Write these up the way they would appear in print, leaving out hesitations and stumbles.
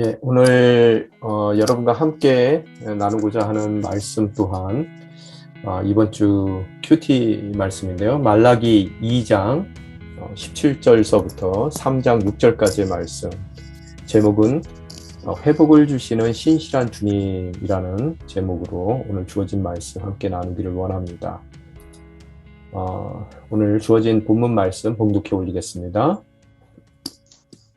예, 오늘 여러분과 함께 나누고자 하는 말씀 또한 이번 주 큐티 말씀인데요. 말라기 2장 17절서부터 3장 6절까지의 말씀. 제목은 회복을 주시는 신실한 주님이라는 제목으로 오늘 주어진 말씀 함께 나누기를 원합니다. 오늘 주어진 본문 말씀 봉독해 올리겠습니다.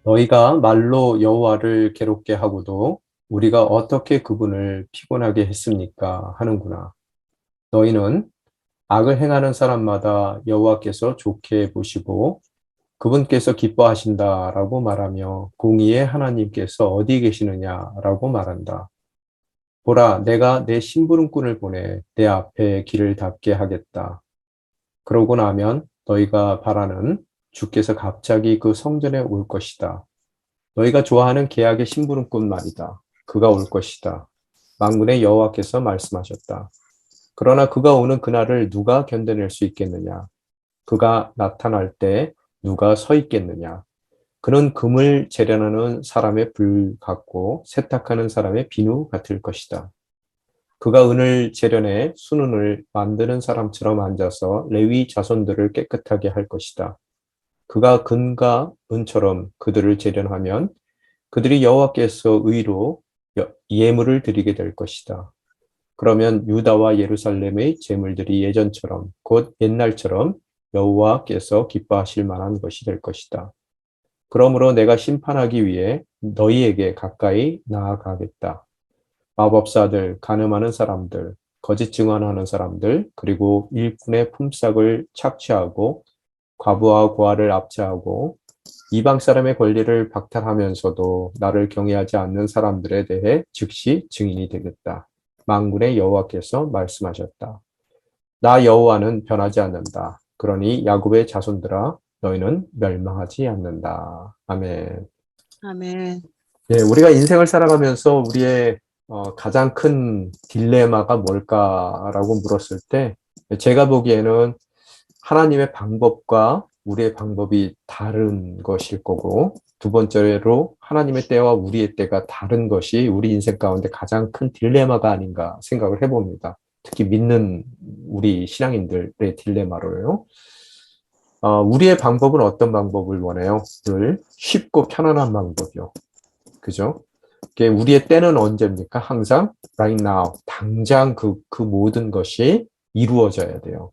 너희가 말로 여호와를 괴롭게 하고도 우리가 어떻게 그분을 피곤하게 했습니까? 하는구나. 너희는 악을 행하는 사람마다 여호와께서 좋게 보시고 그분께서 기뻐하신다라고 말하며 공의의 하나님께서 어디 계시느냐라고 말한다. 보라, 내가 내 심부름꾼을 보내 내 앞에 길을 닦게 하겠다. 그러고 나면 너희가 바라는 주께서 갑자기 그 성전에 올 것이다. 너희가 좋아하는 계약의 심부름꾼 말이다. 그가 올 것이다. 만군의 여호와께서 말씀하셨다. 그러나 그가 오는 그날을 누가 견뎌낼 수 있겠느냐? 그가 나타날 때 누가 서 있겠느냐? 그는 금을 재련하는 사람의 불 같고 세탁하는 사람의 비누 같을 것이다. 그가 은을 재련해 순은을 만드는 사람처럼 앉아서 레위 자손들을 깨끗하게 할 것이다. 그가 금과 은처럼 그들을 재련하면 그들이 여호와께서 의로 예물을 드리게 될 것이다. 그러면 유다와 예루살렘의 제물들이 예전처럼 곧 옛날처럼 여호와께서 기뻐하실 만한 것이 될 것이다. 그러므로 내가 심판하기 위해 너희에게 가까이 나아가겠다. 마법사들, 간음하는 사람들, 거짓 증언하는 사람들, 그리고 일꾼의 품삯을 착취하고 과부와 고아를 압제하고 이방 사람의 권리를 박탈하면서도 나를 경외하지 않는 사람들에 대해 즉시 증인이 되겠다. 만군의 여호와께서 말씀하셨다. 나 여호와는 변하지 않는다. 그러니 야곱의 자손들아 너희는 멸망하지 않는다. 아멘. 아멘. 예, 우리가 인생을 살아가면서 우리의 가장 큰 딜레마가 뭘까라고 물었을 때 제가 보기에는 하나님의 방법과 우리의 방법이 다른 것일 거고 두 번째로 하나님의 때와 우리의 때가 다른 것이 우리 인생 가운데 가장 큰 딜레마가 아닌가 생각을 해봅니다. 특히 믿는 우리 신앙인들의 딜레마로요. 우리의 방법은 어떤 방법을 원해요? 늘 쉽고 편안한 방법이요. 그죠? 우리의 때는 언제입니까? 항상 right now, 당장 그 모든 것이 이루어져야 돼요.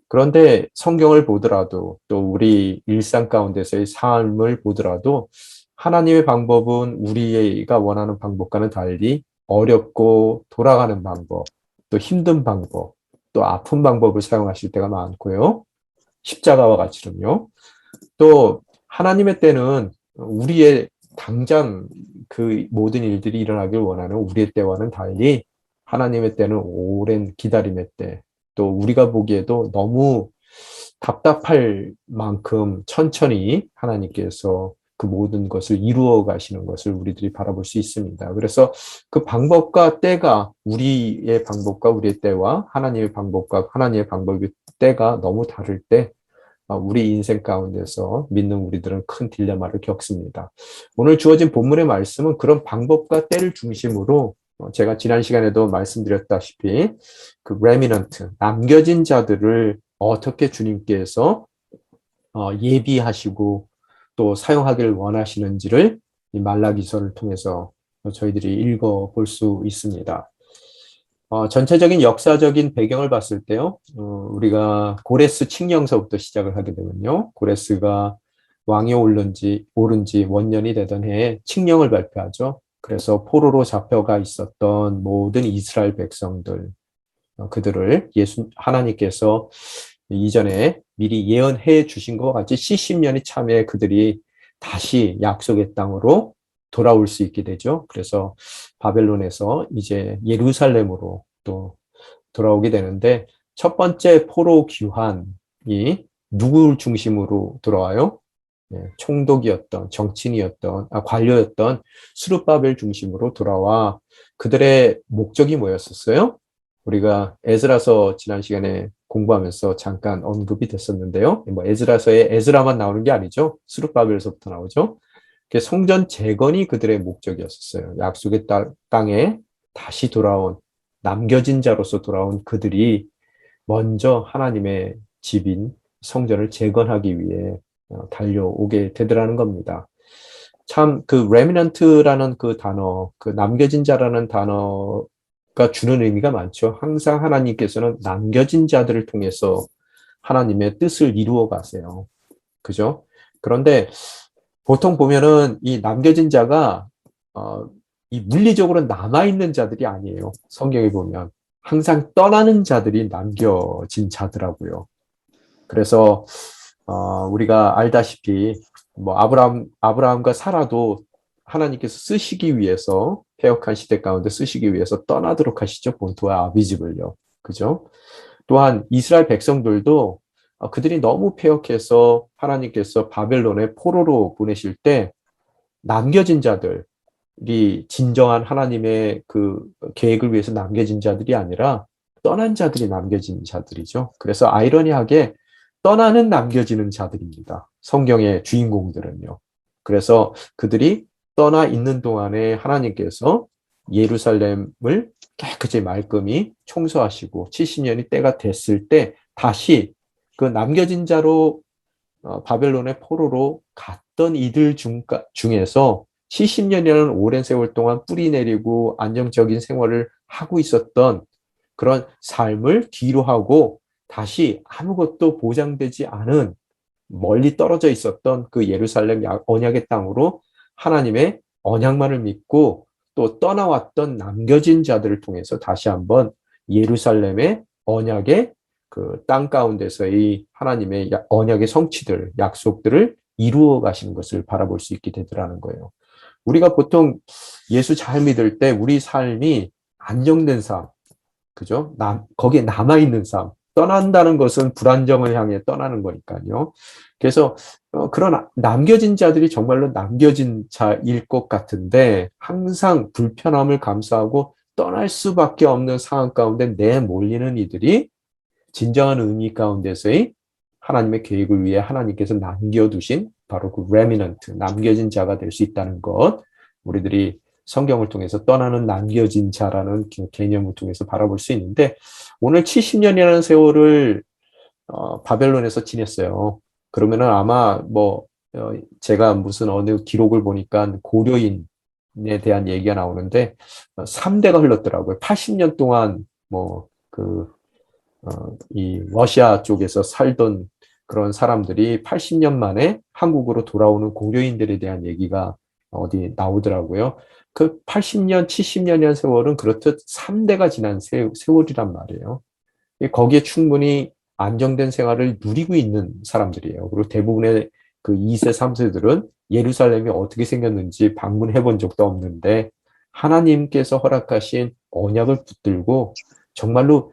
그런데 성경을 보더라도 또 우리 일상 가운데서의 삶을 보더라도 하나님의 방법은 우리가 원하는 방법과는 달리 어렵고 돌아가는 방법, 또 힘든 방법, 또 아픈 방법을 사용하실 때가 많고요. 십자가와 같이는요. 또 하나님의 때는 우리의 당장 그 모든 일들이 일어나길 원하는 우리의 때와는 달리 하나님의 때는 오랜 기다림의 때, 또 우리가 보기에도 너무 답답할 만큼 천천히 하나님께서 그 모든 것을 이루어 가시는 것을 우리들이 바라볼 수 있습니다. 그래서 그 방법과 때가 우리의 방법과 우리의 때와 하나님의 방법과 하나님의 방법의 때가 너무 다를 때 우리 인생 가운데서 믿는 우리들은 큰 딜레마를 겪습니다. 오늘 주어진 본문의 말씀은 그런 방법과 때를 중심으로 제가 지난 시간에도 말씀드렸다시피 그 레미넌트, 남겨진 자들을 어떻게 주님께서 예비하시고 또 사용하기를 원하시는지를 이 말라기서를 통해서 저희들이 읽어볼 수 있습니다. 전체적인 역사적인 배경을 봤을 때요, 우리가 고레스 칙령서부터 시작을 하게 되면요, 고레스가 왕이 오른 지 원년이 되던 해에 칙령을 발표하죠. 그래서 포로로 잡혀가 있었던 모든 이스라엘 백성들, 그들을 하나님께서 이전에 미리 예언해 주신 것과 같이 70년이 참에 그들이 다시 약속의 땅으로 돌아올 수 있게 되죠. 그래서 바벨론에서 이제 예루살렘으로 또 돌아오게 되는데 첫 번째 포로 귀환이 누구를 중심으로 돌아와요? 총독이었던 정치인이었던 관료였던 스룹바벨 중심으로 돌아와 그들의 목적이 뭐였었어요? 우리가 에스라서 지난 시간에 공부하면서 잠깐 언급이 됐었는데요. 뭐 에스라서에 에스라만 나오는 게 아니죠. 스룹바벨에서부터 나오죠. 성전 재건이 그들의 목적이었어요. 약속의 땅에 다시 돌아온, 남겨진 자로서 돌아온 그들이 먼저 하나님의 집인 성전을 재건하기 위해 달려오게 되더라는 겁니다. 참 그 레미넌트라는 그 단어, 그 남겨진 자라는 단어가 주는 의미가 많죠. 항상 하나님께서는 남겨진 자들을 통해서 하나님의 뜻을 이루어 가세요. 그죠? 그런데 보통 보면은 이 남겨진 자가 이 물리적으로 남아있는 자들이 아니에요. 성경에 보면 항상 떠나는 자들이 남겨진 자더라고요. 그래서 우리가 알다시피 뭐 아브라함과 사라도 하나님께서 쓰시기 위해서 패역한 시대 가운데 쓰시기 위해서 떠나도록 하시죠. 본토와 아비집을요. 그죠? 또한 이스라엘 백성들도 그들이 너무 패역해서 하나님께서 바벨론의 포로로 보내실 때 남겨진 자들이 진정한 하나님의 그 계획을 위해서 남겨진 자들이 아니라 떠난 자들이 남겨진 자들이죠. 그래서 아이러니하게 떠나는 남겨지는 자들입니다. 성경의 주인공들은요. 그래서 그들이 떠나 있는 동안에 하나님께서 예루살렘을 깨끗이 말끔히 청소하시고 70년이 때가 됐을 때 다시 그 남겨진 자로 바벨론의 포로로 갔던 이들 중에서 70년이라는 오랜 세월 동안 뿌리 내리고 안정적인 생활을 하고 있었던 그런 삶을 뒤로 하고 다시 아무것도 보장되지 않은 멀리 떨어져 있었던 그 예루살렘 언약의 땅으로 하나님의 언약만을 믿고 또 떠나왔던 남겨진 자들을 통해서 다시 한번 예루살렘의 언약의 그 땅 가운데서의 하나님의 언약의 성취들, 약속들을 이루어 가시는 것을 바라볼 수 있게 되더라는 거예요. 우리가 보통 예수 잘 믿을 때 우리 삶이 안정된 삶, 그죠? 거기에 남아있는 삶, 떠난다는 것은 불안정을 향해 떠나는 거니까요. 그래서 그런 남겨진 자들이 정말로 남겨진 자일 것 같은데 항상 불편함을 감수하고 떠날 수밖에 없는 상황 가운데 내몰리는 이들이 진정한 의미 가운데서의 하나님의 계획을 위해 하나님께서 남겨두신 바로 그 레미넌트, 남겨진 자가 될 수 있다는 것, 우리들이 성경을 통해서 떠나는 남겨진 자라는 개념을 통해서 바라볼 수 있는데 오늘 70년이라는 세월을 바벨론에서 지냈어요. 그러면은 아마 뭐 제가 무슨 어느 기록을 보니까 고려인에 대한 얘기가 나오는데 3대가 흘렀더라고요. 80년 동안 뭐그 이 러시아 쪽에서 살던 그런 사람들이 80년 만에 한국으로 돌아오는 고려인들에 대한 얘기가 어디 나오더라고요. 그 80년, 70년이라는 세월은 그렇듯 3대가 지난 세월이란 말이에요. 거기에 충분히 안정된 생활을 누리고 있는 사람들이에요. 그리고 대부분의 그 2세, 3세들은 예루살렘이 어떻게 생겼는지 방문해 본 적도 없는데 하나님께서 허락하신 언약을 붙들고 정말로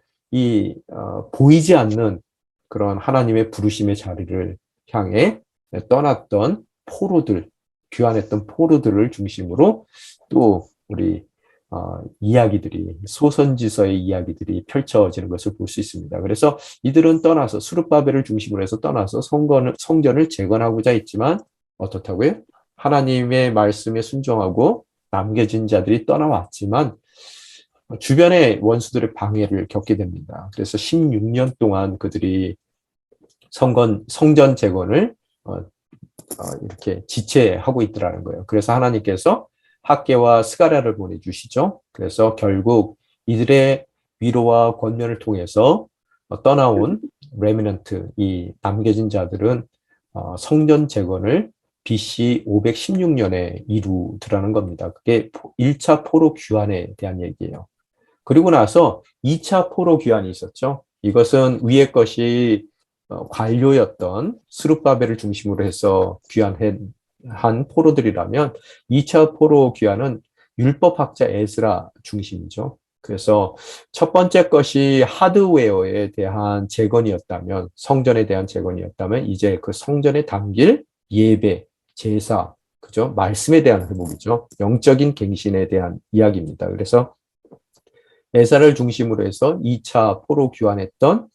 보이지 않는 그런 하나님의 부르심의 자리를 향해 떠났던 포로들, 귀환했던 포로들을 중심으로 또 우리 이야기들이 소선지서의 이야기들이 펼쳐지는 것을 볼 수 있습니다. 그래서 이들은 떠나서 수르바벨을 중심으로 해서 떠나서 성전을 재건하고자 했지만 어떻다고요? 하나님의 말씀에 순종하고 남겨진 자들이 떠나왔지만 주변의 원수들의 방해를 겪게 됩니다. 그래서 16년 동안 그들이 성전 재건을 이렇게 지체하고 있더라는 거예요. 그래서 하나님께서 학개와 스가랴를 보내주시죠. 그래서 결국 이들의 위로와 권면을 통해서 떠나온 레미넌트, 이 남겨진 자들은 성전 재건을 BC 516년에 이루더라는 겁니다. 그게 1차 포로 귀환에 대한 얘기예요. 그리고 나서 2차 포로 귀환이 있었죠. 이것은 위의 것이 관료였던 스룹바벨을 중심으로 해서 귀환한 포로들이라면 2차 포로 귀환은 율법학자 에스라 중심이죠. 그래서 첫 번째 것이 하드웨어에 대한 재건이었다면, 성전에 대한 재건이었다면 이제 그 성전에 담길 예배, 제사, 그죠? 말씀에 대한 회복이죠. 영적인 갱신에 대한 이야기입니다. 그래서 에사를 중심으로 해서 2차 포로 귀환했던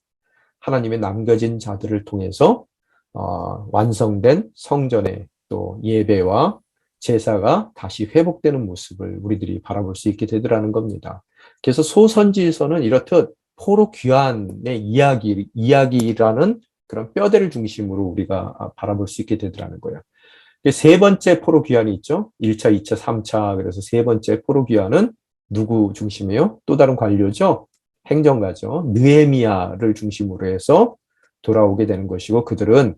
하나님의 남겨진 자들을 통해서 완성된 성전의 또 예배와 제사가 다시 회복되는 모습을 우리들이 바라볼 수 있게 되더라는 겁니다. 그래서 소선지서는 이렇듯 포로 귀환의 이야기라는 그런 뼈대를 중심으로 우리가 바라볼 수 있게 되더라는 거예요. 세 번째 포로 귀환이 있죠. 1차, 2차, 3차. 그래서 세 번째 포로 귀환은 누구 중심이에요? 또 다른 관료죠. 행정가죠. 느헤미야를 중심으로 해서 돌아오게 되는 것이고 그들은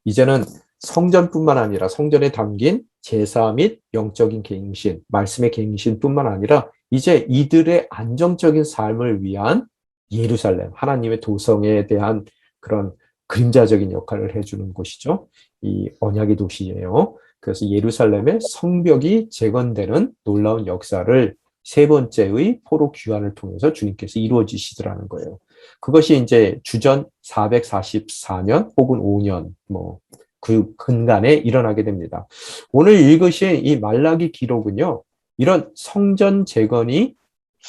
이제는 성전뿐만 아니라 성전에 담긴 제사 및 영적인 갱신, 말씀의 갱신뿐만 아니라 이제 이들의 안정적인 삶을 위한 예루살렘, 하나님의 도성에 대한 그런 그림자적인 역할을 해주는 곳이죠. 이 언약의 도시예요. 그래서 예루살렘의 성벽이 재건되는 놀라운 역사를 세 번째의 포로 귀환을 통해서 주님께서 이루어지시더라는 거예요. 그것이 이제 주전 444년 혹은 5년 그 근간에 일어나게 됩니다. 오늘 읽으신 이 말라기 기록은요. 이런 성전 재건이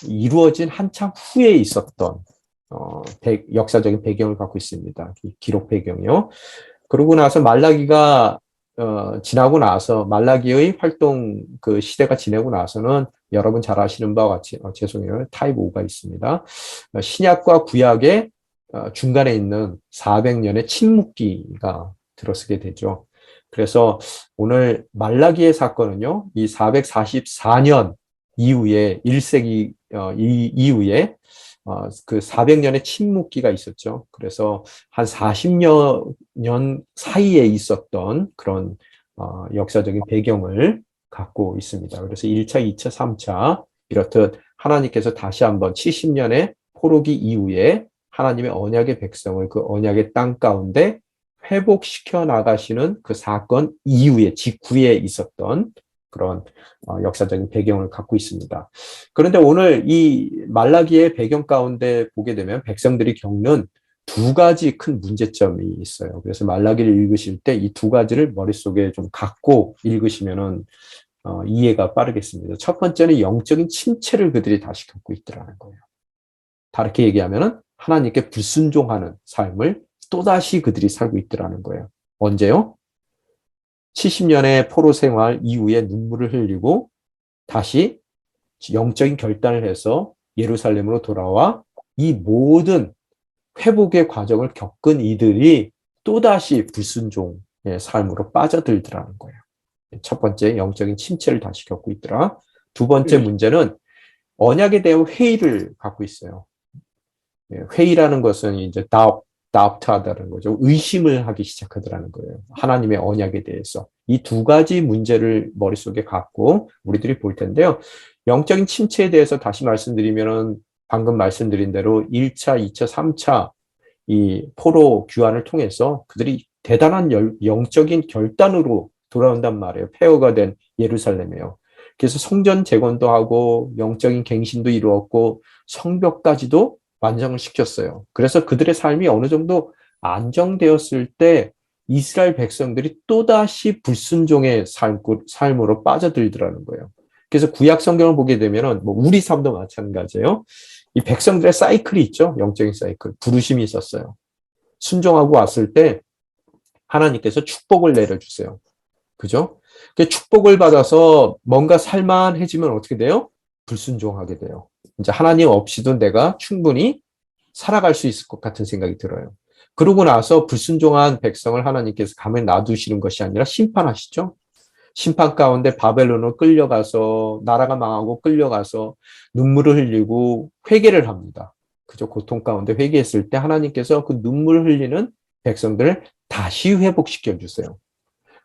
이루어진 한참 후에 있었던 역사적인 배경을 갖고 있습니다. 기록 배경이요. 그러고 나서 말라기가 지나고 나서 말라기의 활동 그 시대가 지나고 나서는 여러분 잘 아시는 바와 같이 죄송해요. 타입 5가 있습니다. 신약과 구약의 중간에 있는 400년의 침묵기가 들어서게 되죠. 그래서 오늘 말라기의 사건은요. 이 444년 이후에 1세기 이후에 그 400년의 침묵기가 있었죠. 그래서 한 40년 사이에 있었던 그런 역사적인 배경을 갖고 있습니다. 그래서 1차, 2차, 3차 이렇듯 하나님께서 다시 한번 70년의 포로기 이후에 하나님의 언약의 백성을 그 언약의 땅 가운데 회복시켜 나가시는 그 사건 이후에 직후에 있었던 그런 역사적인 배경을 갖고 있습니다. 그런데 오늘 이 말라기의 배경 가운데 보게 되면 백성들이 겪는 두 가지 큰 문제점이 있어요. 그래서 말라기를 읽으실 때 이 두 가지를 머릿속에 좀 갖고 읽으시면은 이해가 빠르겠습니다. 첫 번째는 영적인 침체를 그들이 다시 겪고 있더라는 거예요. 다르게 얘기하면은 하나님께 불순종하는 삶을 또다시 그들이 살고 있더라는 거예요. 언제요? 70년의 포로 생활 이후에 눈물을 흘리고 다시 영적인 결단을 해서 예루살렘으로 돌아와 이 모든 회복의 과정을 겪은 이들이 또다시 불순종의 삶으로 빠져들더라는 거예요. 첫 번째, 영적인 침체를 다시 겪고 있더라. 두 번째 문제는 언약에 대한 회의를 갖고 있어요. 회의라는 것은 이제 다우트하다는 거죠. 의심을 하기 시작하더라는 거예요. 하나님의 언약에 대해서. 이 두 가지 문제를 머릿속에 갖고 우리들이 볼 텐데요. 영적인 침체에 대해서 다시 말씀드리면은 방금 말씀드린 대로 1차, 2차, 3차 이 포로 귀환을 통해서 그들이 대단한 영적인 결단으로 돌아온단 말이에요. 폐허가 된 예루살렘이에요. 그래서 성전 재건도 하고 영적인 갱신도 이루었고 성벽까지도 완성을 시켰어요. 그래서 그들의 삶이 어느 정도 안정되었을 때 이스라엘 백성들이 또다시 불순종의 삶으로 빠져들더라는 거예요. 그래서 구약 성경을 보게 되면은 우리 삶도 마찬가지예요. 이 백성들의 사이클이 있죠. 영적인 사이클. 부르심이 있었어요. 순종하고 왔을 때 하나님께서 축복을 내려주세요. 그죠? 그 축복을 받아서 뭔가 살만해지면 어떻게 돼요? 불순종하게 돼요. 이제 하나님 없이도 내가 충분히 살아갈 수 있을 것 같은 생각이 들어요. 그러고 나서 불순종한 백성을 하나님께서 가만히 놔두시는 것이 아니라 심판하시죠. 심판 가운데 바벨론으로 끌려가서 나라가 망하고 끌려가서 눈물을 흘리고 회개를 합니다. 그죠? 고통 가운데 회개했을 때 하나님께서 그 눈물을 흘리는 백성들을 다시 회복시켜 주세요.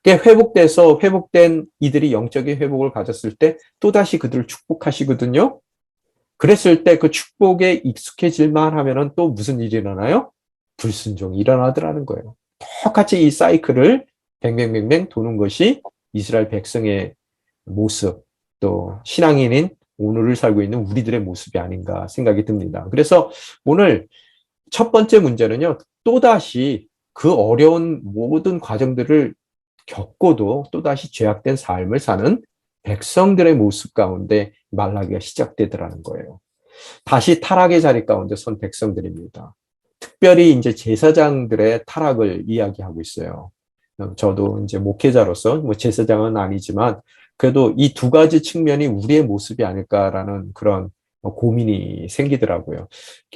회복돼서 회복된 이들이 영적인 회복을 가졌을 때 또다시 그들을 축복하시거든요. 그랬을 때 그 축복에 익숙해질만 하면은 또 무슨 일이 일어나요? 불순종이 일어나더라는 거예요. 똑같이 이 사이클을 뱅뱅뱅뱅 도는 것이 이스라엘 백성의 모습, 또 신앙인인 오늘을 살고 있는 우리들의 모습이 아닌가 생각이 듭니다. 그래서 오늘 첫 번째 문제는요, 또다시 그 어려운 모든 과정들을 겪고도 또다시 죄악된 삶을 사는 백성들의 모습 가운데 말라기가 시작되더라는 거예요. 다시 타락의 자리 가운데 선 백성들입니다. 특별히 이제 제사장들의 타락을 이야기하고 있어요. 저도 이제 목회자로서 제사장은 아니지만 그래도 이 두 가지 측면이 우리의 모습이 아닐까라는 그런 고민이 생기더라고요.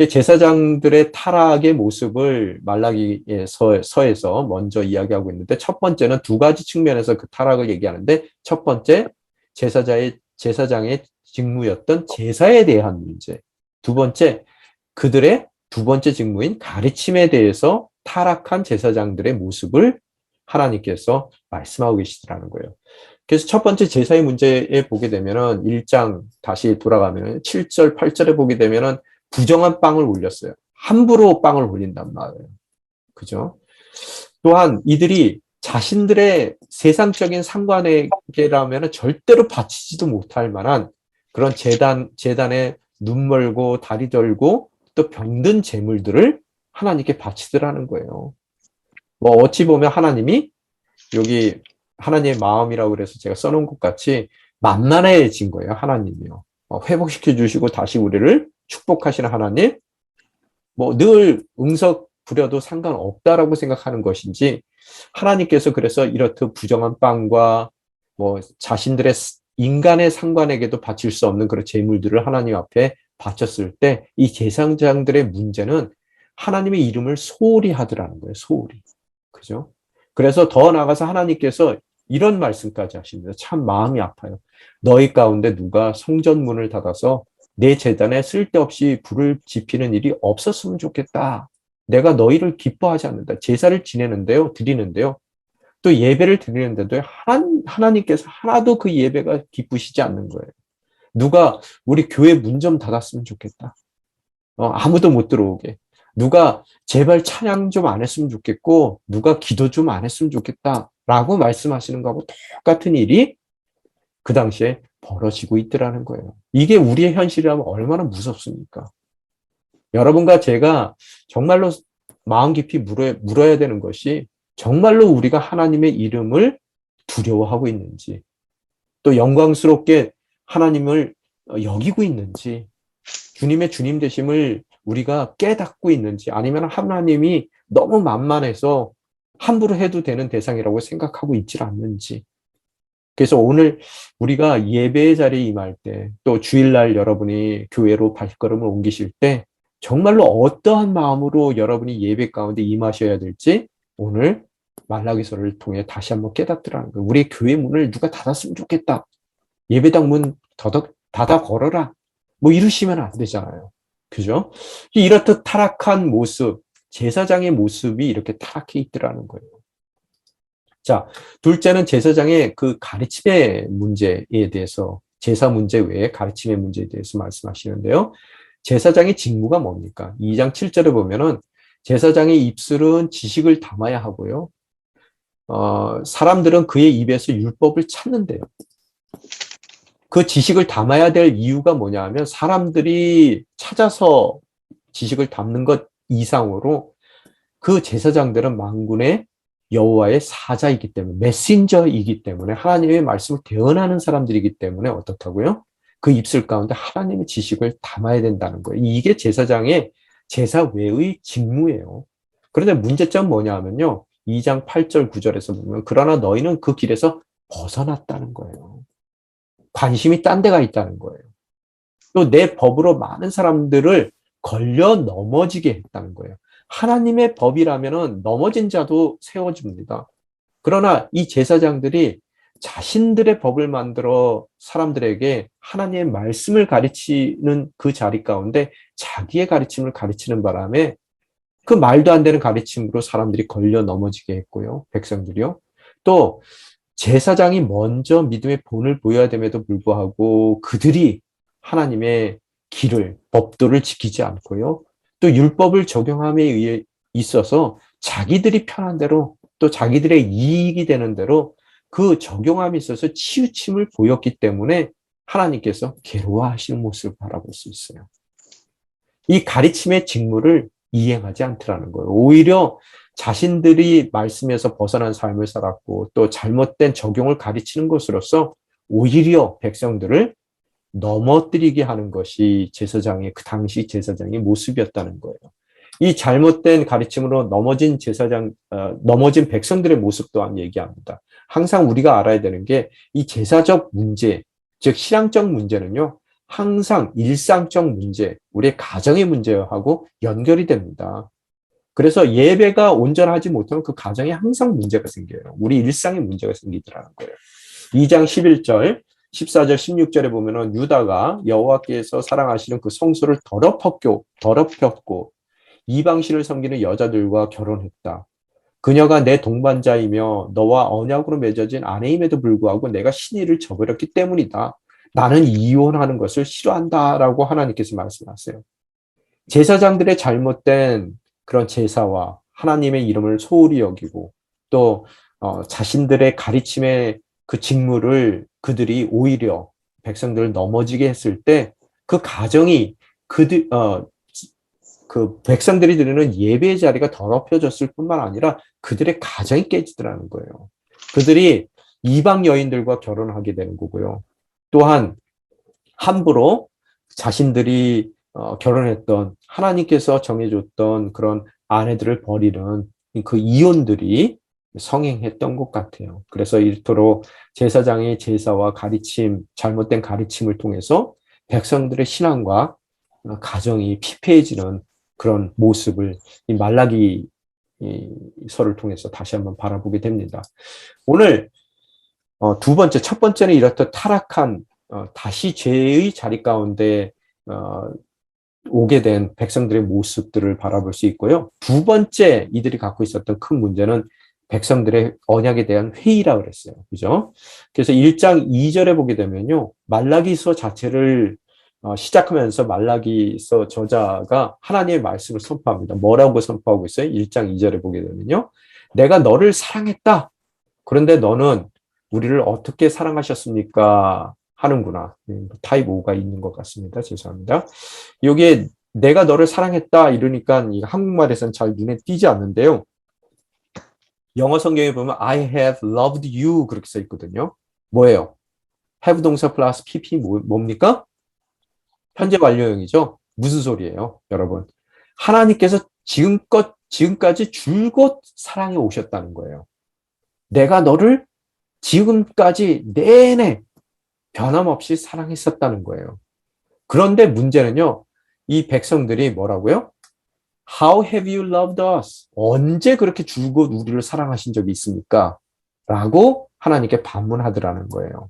제사장들의 타락의 모습을 말라기서에서 먼저 이야기하고 있는데 첫 번째는 두 가지 측면에서 그 타락을 얘기하는데 첫 번째 제사장의 직무였던 제사에 대한 문제. 두 번째 그들의 두 번째 직무인 가르침에 대해서 타락한 제사장들의 모습을 하나님께서 말씀하고 계시더라는 거예요. 그래서 첫 번째 제사의 문제에 보게 되면은 1장 다시 돌아가면 7절, 8절에 보게 되면은 부정한 빵을 올렸어요. 함부로 빵을 올린단 말이에요. 그죠? 또한 이들이 자신들의 세상적인 상관에게라면 절대로 바치지도 못할 만한 그런 재단에 눈 멀고 다리 절고 또 병든 제물들을 하나님께 바치더라는 거예요. 뭐 어찌 보면 하나님이 여기 하나님의 마음이라고 그래서 제가 써놓은 것 같이 만만해진 거예요. 하나님이요. 회복시켜 주시고 다시 우리를 축복하시는 하나님. 뭐 늘 응석 부려도 상관없다라고 생각하는 것인지 하나님께서 그래서 이렇듯 부정한 빵과 뭐 자신들의 인간의 상관에게도 바칠 수 없는 그런 제물들을 하나님 앞에 바쳤을 때 이 제사장들의 문제는 하나님의 이름을 소홀히 하더라는 거예요. 소홀히. 그죠? 그래서 더 나아가서 하나님께서 이런 말씀까지 하십니다. 참 마음이 아파요. 너희 가운데 누가 성전 문을 닫아서 내 제단에 쓸데없이 불을 지피는 일이 없었으면 좋겠다. 내가 너희를 기뻐하지 않는다. 제사를 드리는데요. 또 예배를 드리는데도 하나님께서 하나도 그 예배가 기쁘시지 않는 거예요. 누가 우리 교회 문 좀 닫았으면 좋겠다. 아무도 못 들어오게. 누가 제발 찬양 좀 안 했으면 좋겠고 누가 기도 좀 안 했으면 좋겠다라고 말씀하시는 거하고 똑같은 일이 그 당시에 벌어지고 있더라는 거예요. 이게 우리의 현실이라면 얼마나 무섭습니까? 여러분과 제가 정말로 마음 깊이 물어야 되는 것이 정말로 우리가 하나님의 이름을 두려워하고 있는지 또 영광스럽게 하나님을 여기고 있는지 주님의 주님 되심을 우리가 깨닫고 있는지 아니면 하나님이 너무 만만해서 함부로 해도 되는 대상이라고 생각하고 있지 않는지. 그래서 오늘 우리가 예배의 자리에 임할 때 또 주일날 여러분이 교회로 발걸음을 옮기실 때 정말로 어떠한 마음으로 여러분이 예배 가운데 임하셔야 될지 오늘 말라기서를 통해 다시 한번 깨닫더라는 거예요. 우리 교회 문을 누가 닫았으면 좋겠다. 예배당 문 닫아 걸어라. 뭐 이러시면 안 되잖아요. 그죠? 이렇듯 타락한 모습, 제사장의 모습이 이렇게 타락해 있더라는 거예요. 자, 둘째는 제사장의 그 가르침의 문제에 대해서, 제사 문제 외에 가르침의 문제에 대해서 말씀하시는데요. 제사장의 직무가 뭡니까? 2장 7절에 보면은 제사장의 입술은 지식을 담아야 하고요. 사람들은 그의 입에서 율법을 찾는데요. 그 지식을 담아야 될 이유가 뭐냐 하면 사람들이 찾아서 지식을 담는 것 이상으로 그 제사장들은 만군의 여호와의 사자이기 때문에 메신저이기 때문에 하나님의 말씀을 대언하는 사람들이기 때문에 어떻다고요? 그 입술 가운데 하나님의 지식을 담아야 된다는 거예요. 이게 제사장의 제사 외의 직무예요. 그런데 문제점은 뭐냐 하면요. 2장 8절 9절에서 보면 그러나 너희는 그 길에서 벗어났다는 거예요. 관심이 딴 데가 있다는 거예요. 또 내 법으로 많은 사람들을 걸려 넘어지게 했다는 거예요. 하나님의 법이라면은 넘어진 자도 세워줍니다. 그러나 이 제사장들이 자신들의 법을 만들어 사람들에게 하나님의 말씀을 가르치는 그 자리 가운데 자기의 가르침을 가르치는 바람에 그 말도 안 되는 가르침으로 사람들이 걸려 넘어지게 했고요. 백성들이요. 또 제사장이 먼저 믿음의 본을 보여야 됨에도 불구하고 그들이 하나님의 길을, 법도를 지키지 않고요. 또 율법을 적용함에 의해 있어서 자기들이 편한 대로 또 자기들의 이익이 되는 대로 그 적용함에 있어서 치우침을 보였기 때문에 하나님께서 괴로워하시는 모습을 바라볼 수 있어요. 이 가르침의 직무를 이행하지 않더라는 거예요. 오히려 자신들이 말씀에서 벗어난 삶을 살았고 또 잘못된 적용을 가르치는 것으로서 오히려 백성들을 넘어뜨리게 하는 것이 제사장의 그 당시 제사장의 모습이었다는 거예요. 이 잘못된 가르침으로 넘어진 백성들의 모습 또한 얘기합니다. 항상 우리가 알아야 되는 게 이 제사적 문제, 즉 신앙적 문제는요. 항상 일상적 문제, 우리의 가정의 문제하고 연결이 됩니다. 그래서 예배가 온전하지 못하면 그 가정에 항상 문제가 생겨요. 우리 일상에 문제가 생기더라는 거예요. 2장 11절, 14절, 16절에 보면은 유다가 여호와께서 사랑하시는 그 성소를 더럽혔고 이방신을 섬기는 여자들과 결혼했다. 그녀가 내 동반자이며 너와 언약으로 맺어진 아내임에도 불구하고 내가 신의를 저버렸기 때문이다. 나는 이혼하는 것을 싫어한다라고 하나님께서 말씀하세요. 제사장들의 잘못된 그런 제사와 하나님의 이름을 소홀히 여기고 또 자신들의 가르침의 그 직무를 그들이 오히려 백성들을 넘어지게 했을 때 그 가정이 그 백성들이 드리는 예배의 자리가 더럽혀졌을 뿐만 아니라 그들의 가정이 깨지더라는 거예요. 그들이 이방 여인들과 결혼하게 되는 거고요. 또한 함부로 자신들이 결혼했던 하나님께서 정해줬던 그런 아내들을 버리는 그 이혼들이 성행했던 것 같아요. 그래서 이토록 제사장의 제사와 가르침, 잘못된 가르침을 통해서 백성들의 신앙과 가정이 피폐해지는 그런 모습을 이 말라기 서를 통해서 다시 한번 바라보게 됩니다. 오늘 두 번째, 첫 번째는 이렇듯 타락한 다시 죄의 자리 가운데 오게 된 백성들의 모습들을 바라볼 수 있고요. 두 번째 이들이 갖고 있었던 큰 문제는 백성들의 언약에 대한 회의라 그랬어요. 그죠? 그래서 1장 2절에 보게 되면요. 말라기서 자체를 시작하면서 말라기서 저자가 하나님의 말씀을 선포합니다. 뭐라고 선포하고 있어요? 1장 2절에 보게 되면요. 내가 너를 사랑했다. 그런데 너는 우리를 어떻게 사랑하셨습니까? 하는구나. 타입 5가 있는 것 같습니다. 죄송합니다. 여기에 내가 너를 사랑했다 이러니까 한국말에서는 잘 눈에 띄지 않는데요. 영어 성경에 보면 I have loved you 그렇게 써 있거든요. 뭐예요? have 동사 플러스 pp 뭡니까? 현재 완료형이죠. 무슨 소리예요, 여러분? 하나님께서 지금까지 줄곧 사랑해 오셨다는 거예요. 내가 너를 지금까지 내내 변함없이 사랑했었다는 거예요. 그런데 문제는요, 이 백성들이 뭐라고요? How have you loved us? 언제 그렇게 줄곧 우리를 사랑하신 적이 있습니까? 라고 하나님께 반문하더라는 거예요.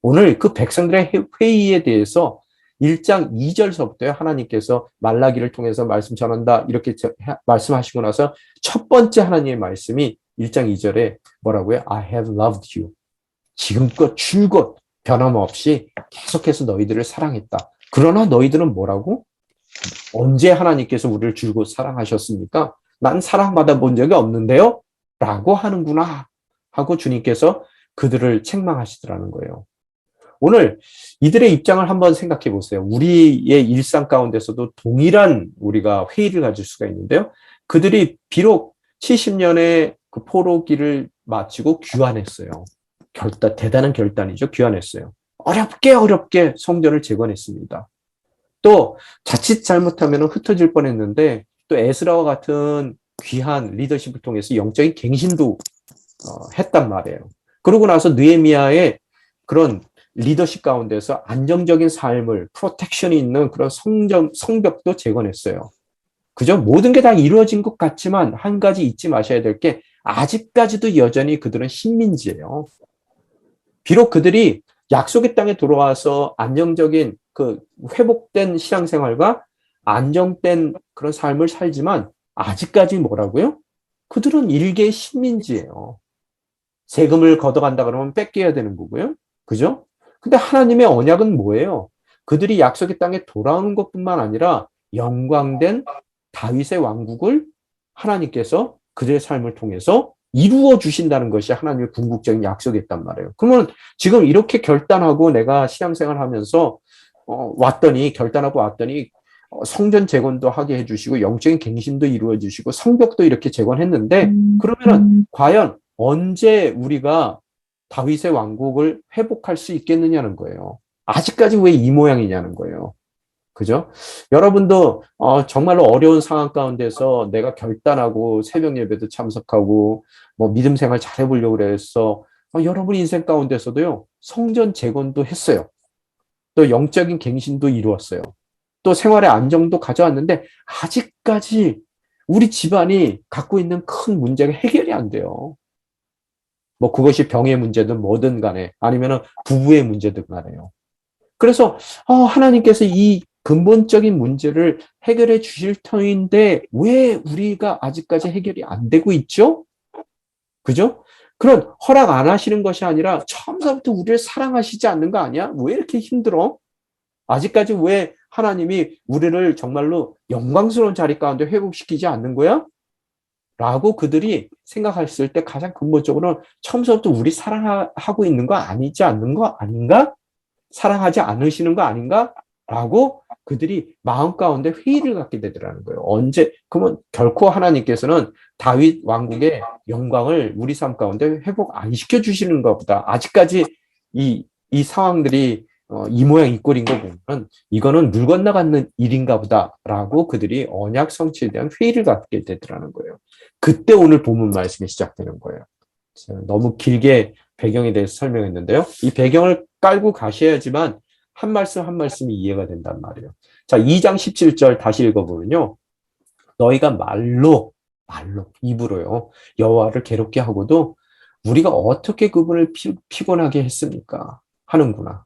오늘 그 백성들의 회의에 대해서 1장 2절서부터 하나님께서 말라기를 통해서 말씀 전한다 이렇게 말씀하시고 나서 첫 번째 하나님의 말씀이 1장 2절에 뭐라고요? I have loved you. 지금껏 줄곧 변함없이 계속해서 너희들을 사랑했다. 그러나 너희들은 뭐라고? 언제 하나님께서 우리를 줄곧 사랑하셨습니까? 난 사랑받아 본 적이 없는데요? 라고 하는구나 하고 주님께서 그들을 책망하시더라는 거예요. 오늘 이들의 입장을 한번 생각해 보세요. 우리의 일상 가운데서도 동일한 우리가 회의를 가질 수가 있는데요. 그들이 비록 70년의 그 포로기를 마치고 귀환했어요. 대단한 결단이죠. 귀환했어요. 어렵게 성전을 재건했습니다. 또 자칫 잘못하면 흩어질 뻔했는데 또 에스라와 같은 귀한 리더십을 통해서 영적인 갱신도 했단 말이에요. 그러고 나서 느헤미야의 그런 리더십 가운데서 안정적인 삶을 프로텍션이 있는 그런 성벽도 재건했어요. 그죠? 모든 게 다 이루어진 것 같지만 한 가지 잊지 마셔야 될 게 아직까지도 여전히 그들은 식민지예요. 비록 그들이 약속의 땅에 돌아와서 안정적인 그 회복된 신앙생활과 안정된 그런 삶을 살지만 아직까지 뭐라고요? 그들은 일개의 식민지예요. 세금을 걷어간다 그러면 뺏겨야 되는 거고요. 그죠? 근데 하나님의 언약은 뭐예요? 그들이 약속의 땅에 돌아오는 것뿐만 아니라 영광된 다윗의 왕국을 하나님께서 그들의 삶을 통해서 이루어 주신다는 것이 하나님의 궁극적인 약속이었단 말이에요. 그러면 지금 이렇게 결단하고 내가 신앙생활 하면서 결단하고 왔더니 성전 재건도 하게 해주시고 영적인 갱신도 이루어 주시고 성벽도 이렇게 재건했는데 그러면은 과연 언제 우리가 다윗의 왕국을 회복할 수 있겠느냐는 거예요. 아직까지 왜 이 모양이냐는 거예요. 그죠? 여러분도 정말로 어려운 상황 가운데서 내가 결단하고 새벽 예배도 참석하고 뭐 믿음 생활 잘해보려고 그래서 여러분 인생 가운데서도요 성전 재건도 했어요. 또 영적인 갱신도 이루었어요. 또 생활의 안정도 가져왔는데 아직까지 우리 집안이 갖고 있는 큰 문제가 해결이 안 돼요. 뭐 그것이 병의 문제든 뭐든 간에 아니면은 부부의 문제든 간에요. 그래서 하나님께서 이 근본적인 문제를 해결해 주실 터인데 왜 우리가 아직까지 해결이 안 되고 있죠? 그죠? 그런 허락 안 하시는 것이 아니라 처음부터 우리를 사랑하시지 않는 거 아니야? 왜 이렇게 힘들어? 아직까지 왜 하나님이 우리를 정말로 영광스러운 자리 가운데 회복시키지 않는 거야? 라고 그들이 생각했을 때 가장 근본적으로는 처음부터 우리 사랑하고 있는 거 아니지 않는 거 아닌가? 사랑하지 않으시는 거 아닌가? 라고 그들이 마음 가운데 회의를 갖게 되더라는 거예요. 언제, 그러면 결코 하나님께서는 다윗 왕국의 영광을 우리 삶 가운데 회복 안 시켜주시는 것보다 아직까지 이 상황들이 이 모양 이 꼴인 거 보면 이거는 물 건너가는 일인가 보다라고 그들이 언약 성취에 대한 회의를 갖게 되더라는 거예요. 그때 오늘 본문 말씀이 시작되는 거예요. 너무 길게 배경에 대해서 설명했는데요. 이 배경을 깔고 가셔야지만 한 말씀 한 말씀이 이해가 된단 말이에요. 자, 2장 17절 다시 읽어보면요. 너희가 입으로요. 여호와를 괴롭게 하고도 우리가 어떻게 그분을 피곤하게 했습니까? 하는구나.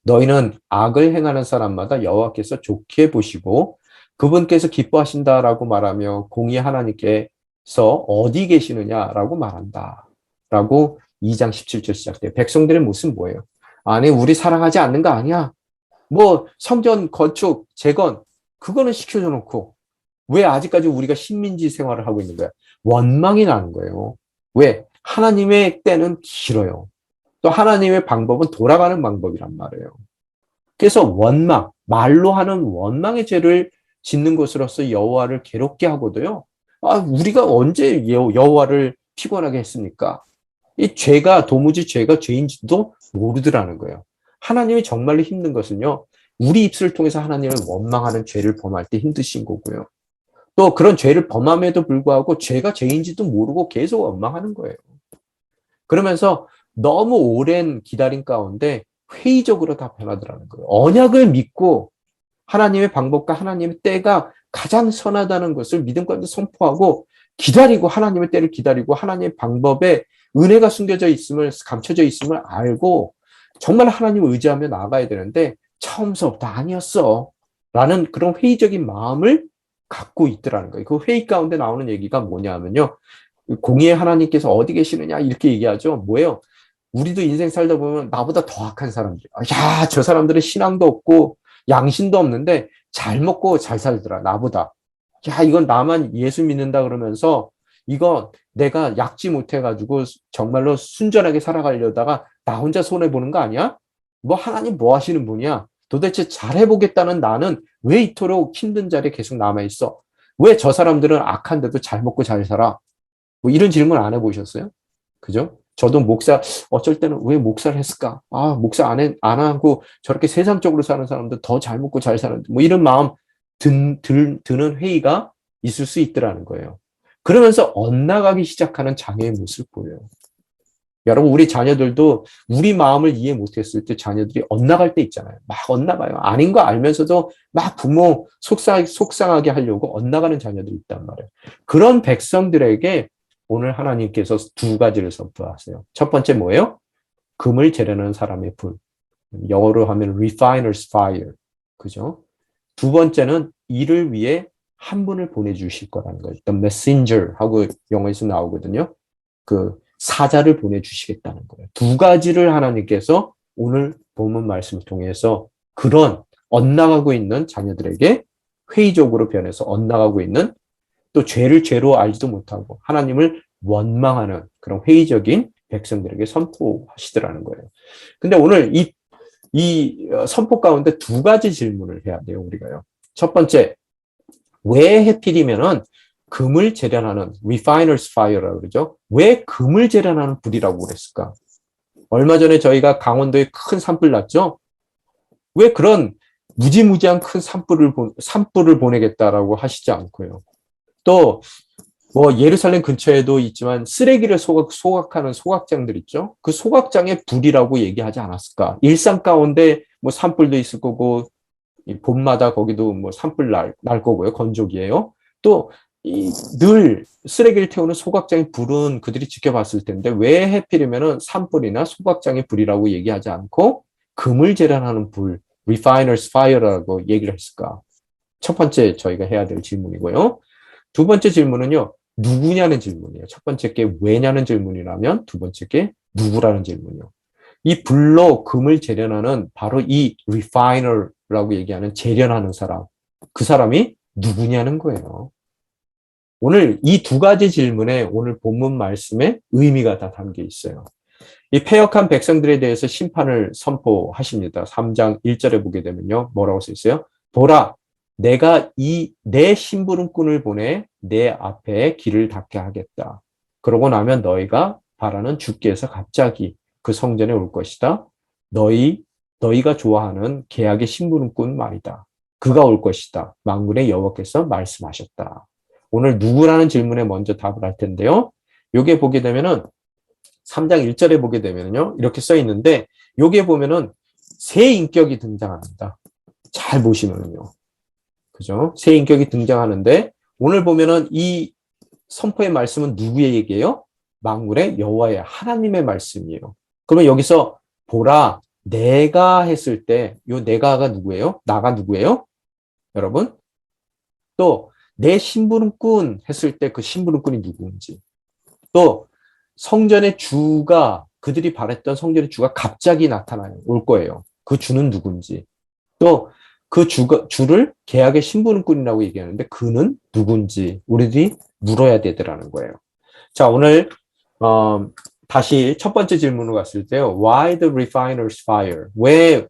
너희는 악을 행하는 사람마다 여호와께서 좋게 보시고 그분께서 기뻐하신다라고 말하며 공의 하나님께서 어디 계시느냐라고 말한다. 라고 2장 17절 시작돼요. 백성들의 모습은 뭐예요? 아니, 우리 사랑하지 않는 거 아니야? 뭐 성전 건축, 재건 그거는 시켜줘 놓고 왜 아직까지 우리가 식민지 생활을 하고 있는 거야? 원망이 나는 거예요. 왜? 하나님의 때는 길어요. 또 하나님의 방법은 돌아가는 방법이란 말이에요. 그래서 원망, 말로 하는 원망의 죄를 짓는 것으로서 여호와를 괴롭게 하고도요. 우리가 언제 여호와를 피곤하게 했습니까? 이 죄가 도무지 죄가 죄인지도 모르더라는 거예요. 하나님이 정말로 힘든 것은요. 우리 입술을 통해서 하나님을 원망하는 죄를 범할 때 힘드신 거고요. 또 그런 죄를 범함에도 불구하고 죄가 죄인지도 모르고 계속 원망하는 거예요. 그러면서 너무 오랜 기다림 가운데 회의적으로 다 변하더라는 거예요. 언약을 믿고 하나님의 방법과 하나님의 때가 가장 선하다는 것을 믿음 가운데 선포하고 기다리고 하나님의 때를 기다리고 하나님의 방법에 은혜가 숨겨져 있음을 감춰져 있음을 알고 정말 하나님을 의지하며 나아가야 되는데 처음서부터 아니었어 라는 그런 회의적인 마음을 갖고 있더라는 거예요. 그 회의 가운데 나오는 얘기가 뭐냐면요. 공의의 하나님께서 어디 계시느냐 이렇게 얘기하죠. 뭐예요? 우리도 인생 살다 보면 나보다 더 악한 사람들. 야, 저 사람들은 신앙도 없고 양심도 없는데 잘 먹고 잘 살더라. 나보다. 야, 이건 나만 예수 믿는다 그러면서 이거 내가 약지 못해가지고 정말로 순전하게 살아가려다가 나 혼자 손해보는 거 아니야? 뭐 하나님 뭐 하시는 분이야? 도대체 잘해보겠다는 나는 왜 이토록 힘든 자리에 계속 남아있어? 왜 저 사람들은 악한데도 잘 먹고 잘 살아? 뭐 이런 질문 안 해보셨어요? 그죠? 저도 목사, 어쩔 때는 왜 목사를 했을까? 목사 안 하고 저렇게 세상적으로 사는 사람들 더 잘 먹고 잘 사는데, 뭐 이런 마음 드는 회의가 있을 수 있더라는 거예요. 그러면서 엇나가기 시작하는 자녀의 모습을 보여요. 여러분, 우리 자녀들도 우리 마음을 이해 못했을 때 자녀들이 엇나갈 때 있잖아요. 막 엇나가요. 아닌 거 알면서도 막 부모 속상하게 하려고 엇나가는 자녀들이 있단 말이에요. 그런 백성들에게 오늘 하나님께서 두 가지를 선포하세요. 첫 번째 뭐예요? 금을 재려는 사람의 불. 영어로 하면 refiner's fire. 그죠? 두 번째는 이를 위해 한 분을 보내주실 거라는 거예요. The messenger 하고 영어에서 나오거든요. 그 사자를 보내주시겠다는 거예요. 두 가지를 하나님께서 오늘 본문 말씀을 통해서 그런 엇나가고 있는 자녀들에게 회의적으로 변해서 엇나가고 있는 또 죄를 죄로 알지도 못하고 하나님을 원망하는 그런 회의적인 백성들에게 선포하시더라는 거예요. 근데 오늘 이 선포 가운데 두 가지 질문을 해야 돼요, 우리가요. 첫 번째, 왜 해필이면은 금을 재련하는 refiner's fire라고 그러죠? 왜 금을 재련하는 불이라고 그랬을까? 얼마 전에 저희가 강원도에 큰 산불 났죠? 왜 그런 무지무지한 큰 산불을 보내겠다라고 하시지 않고요. 또 뭐 예루살렘 근처에도 있지만 쓰레기를 소각하는 소각장들 있죠. 그 소각장에 불이라고 얘기하지 않았을까? 일상 가운데 뭐 산불도 있을 거고 봄마다 거기도 뭐 산불 날 거고요. 건조기예요. 또 늘 쓰레기를 태우는 소각장의 불은 그들이 지켜봤을 텐데 왜 하필이면은 산불이나 소각장의 불이라고 얘기하지 않고 금을 재련하는 불, refiner's fire라고 얘기를 했을까? 첫 번째 저희가 해야 될 질문이고요. 두 번째 질문은요. 누구냐는 질문이에요. 첫 번째 게 왜냐는 질문이라면 두 번째 게 누구라는 질문이요. 이 불로 금을 재련하는 바로 이 refiner라고 얘기하는 재련하는 사람. 그 사람이 누구냐는 거예요. 오늘 이 두 가지 질문에 오늘 본문 말씀에 의미가 다 담겨 있어요. 이 패역한 백성들에 대해서 심판을 선포하십니다. 3장 1절에 보게 되면요. 뭐라고 써 있어요? 보라, 내가 내 심부름꾼을 보내 내 앞에 길을 닫게 하겠다. 그러고 나면 너희가 바라는 주께서 갑자기 그 성전에 올 것이다. 너희가 좋아하는 계약의 심부름꾼 말이다. 그가 올 것이다. 만군의 여호와께서 말씀하셨다. 오늘 누구라는 질문에 먼저 답을 할 텐데요. 요게 보게 되면은 3장 1절에 보게 되면요. 이렇게 써 있는데 요게 보면은 새 인격이 등장합니다. 잘 보시면은요. 그죠? 새 인격이 등장하는데 오늘 보면은 이 선포의 말씀은 누구의 얘기예요? 만군의 여호와의 하나님의 말씀이에요. 그러면 여기서 보라 내가 했을 때 요 내가가 누구예요? 나가 누구예요? 여러분? 또 내 심부름꾼 했을 때 그 심부름꾼이 누구인지 또 성전의 주가 그들이 바랬던 성전의 주가 갑자기 나타나요. 올 거예요. 그 주는 누군지. 또 그 주를 계약의 심부름꾼이라고 얘기하는데 그는 누군지 우리들이 물어야 되더라는 거예요. 자, 오늘 다시 첫 번째 질문으로 갔을 때요. Why the refiner's fire? 왜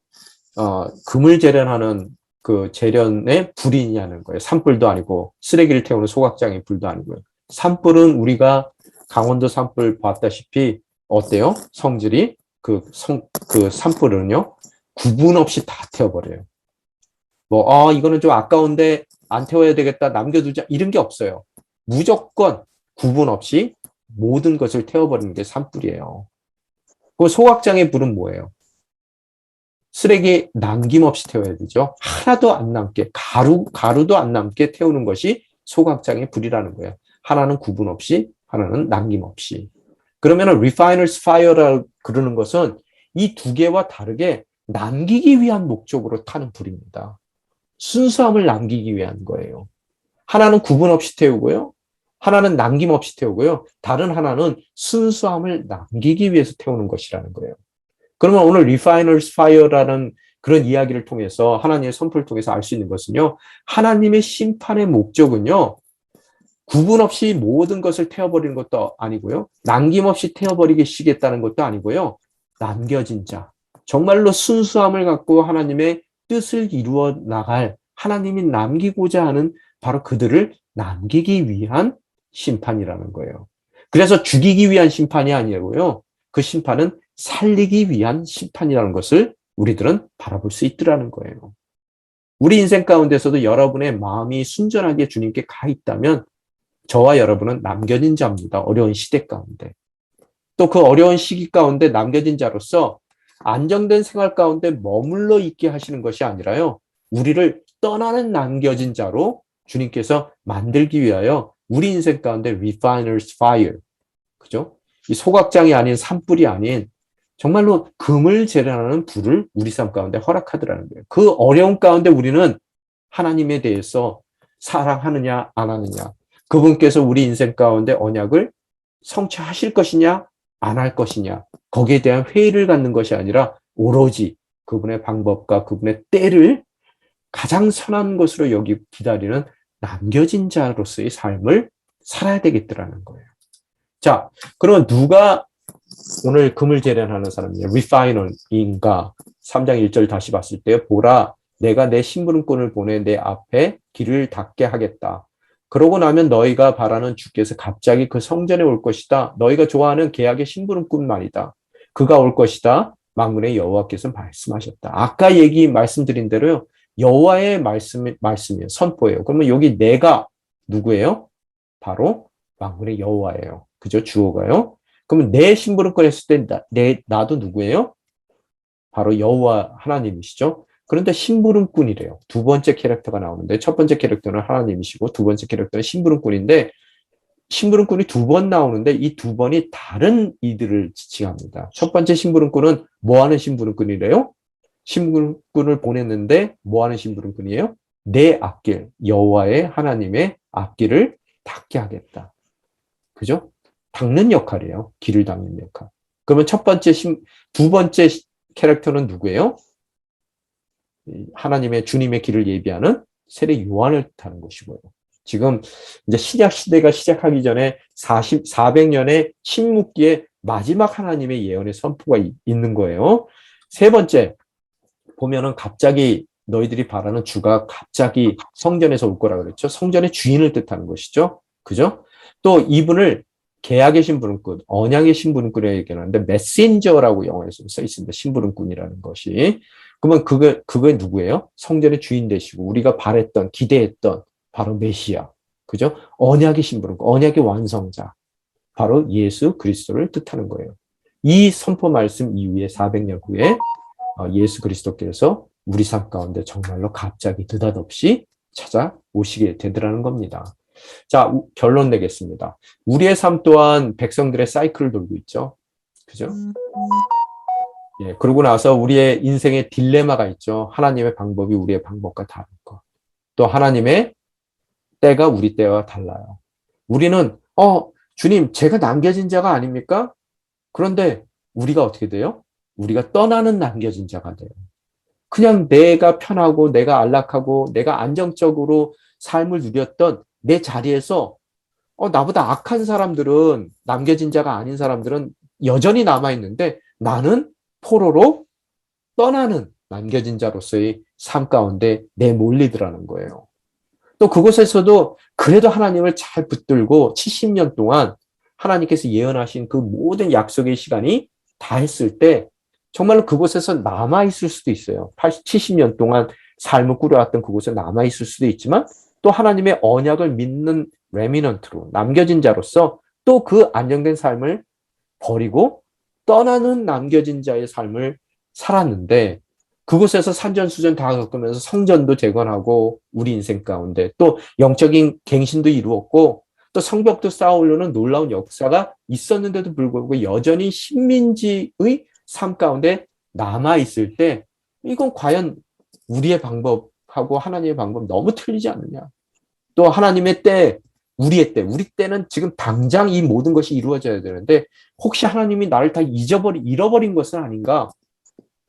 금을 재련하는 그 재련의 불이냐는 거예요. 산불도 아니고 쓰레기를 태우는 소각장의 불도 아니고요. 산불은 우리가 강원도 산불 봤다시피 어때요? 성질이 그 산불은요 구분 없이 다 태워버려요. 뭐 이거는 좀 아까운데 안 태워야 되겠다 남겨두자 이런 게 없어요. 무조건 구분 없이 모든 것을 태워버리는 게 산불이에요. 그 소각장의 불은 뭐예요? 쓰레기 남김없이 태워야 되죠. 하나도 안 남게 가루도 안 남게 태우는 것이 소각장의 불이라는 거예요. 하나는 구분 없이 하나는 남김없이. 그러면은 refiner's fire라고 그러는 것은 이 두 개와 다르게 남기기 위한 목적으로 타는 불입니다. 순수함을 남기기 위한 거예요. 하나는 구분 없이 태우고요. 하나는 남김없이 태우고요. 다른 하나는 순수함을 남기기 위해서 태우는 것이라는 거예요. 그러면 오늘 refiner's fire라는 그런 이야기를 통해서 하나님의 선포를 통해서 알 수 있는 것은요. 하나님의 심판의 목적은요. 구분 없이 모든 것을 태워버리는 것도 아니고요. 남김없이 태워버리시겠다는 것도 아니고요. 남겨진 자, 정말로 순수함을 갖고 하나님의 뜻을 이루어 나갈 하나님이 남기고자 하는 바로 그들을 남기기 위한 심판이라는 거예요. 그래서 죽이기 위한 심판이 아니고요. 그 심판은 살리기 위한 심판이라는 것을 우리들은 바라볼 수 있더라는 거예요. 우리 인생 가운데서도 여러분의 마음이 순전하게 주님께 가 있다면 저와 여러분은 남겨진 자입니다. 어려운 시대 가운데. 또 그 어려운 시기 가운데 남겨진 자로서 안정된 생활 가운데 머물러 있게 하시는 것이 아니라요. 우리를 떠나는 남겨진 자로 주님께서 만들기 위하여 우리 인생 가운데 refiner's fire. 그죠? 이 소각장이 아닌 산불이 아닌 정말로 금을 재련하는 불을 우리 삶 가운데 허락하더라는 거예요. 그 어려운 가운데 우리는 하나님에 대해서 사랑하느냐 안 하느냐 그분께서 우리 인생 가운데 언약을 성취하실 것이냐 안 할 것이냐 거기에 대한 회의를 갖는 것이 아니라 오로지 그분의 방법과 그분의 때를 가장 선한 것으로 여기 기다리는 남겨진 자로서의 삶을 살아야 되겠더라는 거예요. 자, 그러면 누가 오늘 금을 재련하는 사람이에요? 리파이너인가? 3장 1절 다시 봤을 때 보라 내가 내 심부름꾼을 보내 내 앞에 길을 닫게 하겠다. 그러고 나면 너희가 바라는 주께서 갑자기 그 성전에 올 것이다. 너희가 좋아하는 계약의 심부름꾼 말이다. 그가 올 것이다. 만군의 여호와께서 말씀하셨다. 아까 말씀드린 대로요. 여호와의 말씀이에요. 선포예요. 그러면 여기 내가 누구예요? 바로 만군의 여호와예요. 그죠? 주어가요. 그러면 내 심부름꾼 했을 때 나도 누구예요? 바로 여호와 하나님이시죠. 그런데 심부름꾼이래요. 두 번째 캐릭터가 나오는데 첫 번째 캐릭터는 하나님이시고 두 번째 캐릭터는 심부름꾼인데 심부름꾼이 두 번 나오는데 이 두 번이 다른 이들을 지칭합니다. 첫 번째 심부름꾼은 뭐 하는 심부름꾼이래요? 심부름꾼을 보냈는데 뭐 하는 심부름꾼이에요? 내 앞길, 여호와의 하나님의 앞길을 닦게 하겠다. 그죠? 닦는 역할이에요. 길을 닦는 역할. 그러면 두 번째 캐릭터는 누구예요? 하나님의 주님의 길을 예비하는 세례 요한을 뜻하는 것이고요. 지금 이제 신약 시대가 시작하기 전에 400년의 침묵기에 마지막 하나님의 예언의 선포가 있는 거예요. 세 번째 보면은 갑자기 너희들이 바라는 주가 갑자기 성전에서 올 거라 그랬죠. 성전의 주인을 뜻하는 것이죠. 그죠? 또 이분을 계약의 심부름꾼, 언약의 심부름꾼이라고 얘기하는데 메신저라고 영어에서 써 있습니다. 심부름꾼이라는 것이. 그러면 그게 누구예요? 성전의 주인 되시고 우리가 바랬던, 기대했던 바로 메시아. 그죠? 언약의 심부름꾼, 언약의 완성자. 바로 예수 그리스도를 뜻하는 거예요. 이 선포 말씀 이후에 400년 후에 예수 그리스도께서 우리 삶 가운데 정말로 갑자기 느닷없이 찾아오시게 되더라는 겁니다. 자, 결론 내겠습니다. 우리의 삶 또한 백성들의 사이클을 돌고 있죠. 그죠? 예, 그러고 나서 우리의 인생의 딜레마가 있죠. 하나님의 방법이 우리의 방법과 다른 것. 또 하나님의 때가 우리 때와 달라요. 우리는 주님, 제가 남겨진 자가 아닙니까? 그런데 우리가 어떻게 돼요? 우리가 떠나는 남겨진 자가 돼요. 그냥 내가 편하고 내가 안락하고 내가 안정적으로 삶을 누렸던 내 자리에서 나보다 악한 사람들은 남겨진 자가 아닌 사람들은 여전히 남아있는데 나는 포로로 떠나는 남겨진 자로서의 삶 가운데 내몰리더라는 거예요. 또 그곳에서도 그래도 하나님을 잘 붙들고 70년 동안 하나님께서 예언하신 그 모든 약속의 시간이 다 했을 때 정말로 그곳에서 남아있을 수도 있어요. 70년 동안 삶을 꾸려왔던 그곳에 남아있을 수도 있지만 또 하나님의 언약을 믿는 레미넌트로 남겨진 자로서 또 그 안정된 삶을 버리고 떠나는 남겨진 자의 삶을 살았는데 그곳에서 산전수전 다 겪으면서 성전도 재건하고 우리 인생 가운데 또 영적인 갱신도 이루었고 또 성벽도 쌓아오려는 놀라운 역사가 있었는데도 불구하고 여전히 식민지의 삶 가운데 남아있을 때 이건 과연 우리의 방법하고 하나님의 방법 너무 틀리지 않느냐. 또 하나님의 때, 우리 때는 지금 당장 이 모든 것이 이루어져야 되는데 혹시 하나님이 나를 다 잃어버린 것은 아닌가?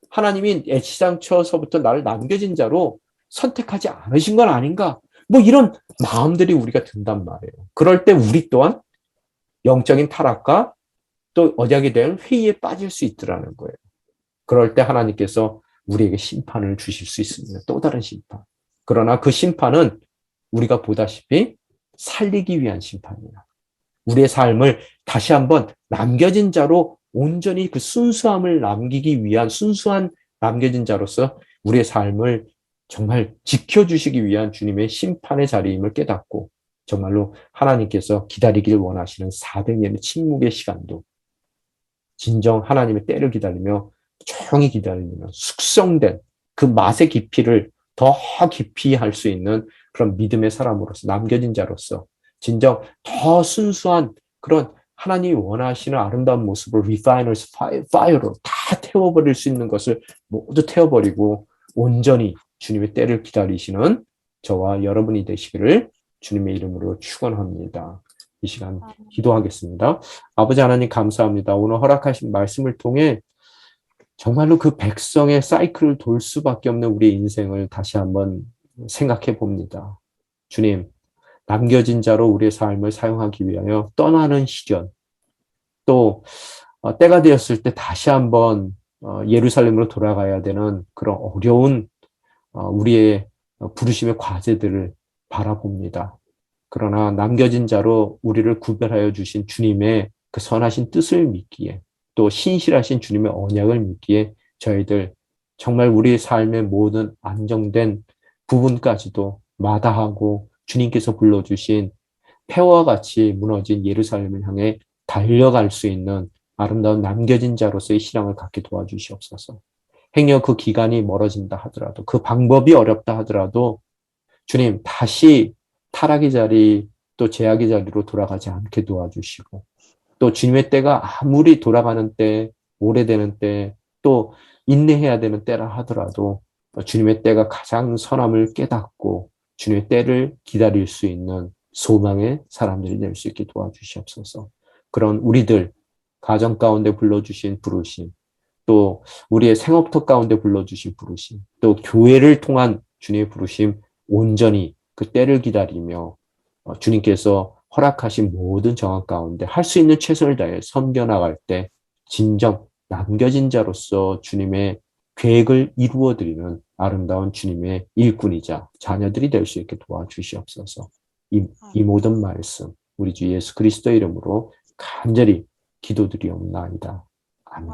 하나님이 애시장초서부터 나를 남겨진 자로 선택하지 않으신 건 아닌가? 뭐 이런 마음들이 우리가 든단 말이에요. 그럴 때 우리 또한 영적인 타락과 또 언약에 대한 회의에 빠질 수 있더라는 거예요. 그럴 때 하나님께서 우리에게 심판을 주실 수 있습니다. 또 다른 심판. 그러나 그 심판은 우리가 보다시피 살리기 위한 심판이에요. 우리의 삶을 다시 한번 남겨진 자로 온전히 그 순수함을 남기기 위한 순수한 남겨진 자로서 우리의 삶을 정말 지켜주시기 위한 주님의 심판의 자리임을 깨닫고 정말로 하나님께서 기다리길 원하시는 400년의 침묵의 시간도 진정 하나님의 때를 기다리며 조용히 기다리며 숙성된 그 맛의 깊이를 더 깊이 할 수 있는 그런 믿음의 사람으로서 남겨진 자로서 진정 더 순수한 그런 하나님이 원하시는 아름다운 모습을 refiner's fire로 다 태워버릴 수 있는 것을 모두 태워버리고 온전히 주님의 때를 기다리시는 저와 여러분이 되시기를 주님의 이름으로 축원합니다. 이 시간 기도하겠습니다. 아버지 하나님 감사합니다. 오늘 허락하신 말씀을 통해 정말로 그 백성의 사이클을 돌 수밖에 없는 우리의 인생을 다시 한번 생각해 봅니다. 주님, 남겨진 자로 우리의 삶을 사용하기 위하여 떠나는 시련, 또 때가 되었을 때 다시 한번 예루살렘으로 돌아가야 되는 그런 어려운 우리의 부르심의 과제들을 바라봅니다. 그러나 남겨진 자로 우리를 구별하여 주신 주님의 그 선하신 뜻을 믿기에 또 신실하신 주님의 언약을 믿기에 저희들 정말 우리의 삶의 모든 안정된 부분까지도 마다하고 주님께서 불러주신 폐허와 같이 무너진 예루살렘을 향해 달려갈 수 있는 아름다운 남겨진 자로서의 신앙을 갖게 도와주시옵소서. 행여 그 기간이 멀어진다 하더라도, 그 방법이 어렵다 하더라도 주님 다시 타락의 자리, 또 제약의 자리로 돌아가지 않게 도와주시고, 또 주님의 때가 아무리 돌아가는 때, 오래되는 때, 또 인내해야 되는 때라 하더라도 주님의 때가 가장 선함을 깨닫고 주님의 때를 기다릴 수 있는 소망의 사람들이 될 수 있게 도와주시옵소서. 그런 우리들 가정 가운데 불러주신 부르심, 또 우리의 생업터 가운데 불러주신 부르심, 또 교회를 통한 주님의 부르심 온전히 그 때를 기다리며 주님께서 허락하신 모든 정황 가운데 할 수 있는 최선을 다해 섬겨나갈 때 진정 남겨진 자로서 주님의 계획을 이루어드리는 아름다운 주님의 일꾼이자 자녀들이 될 수 있게 도와주시옵소서. 이 모든 말씀 우리 주 예수 그리스도의 이름으로 간절히 기도드리옵나이다. 아멘.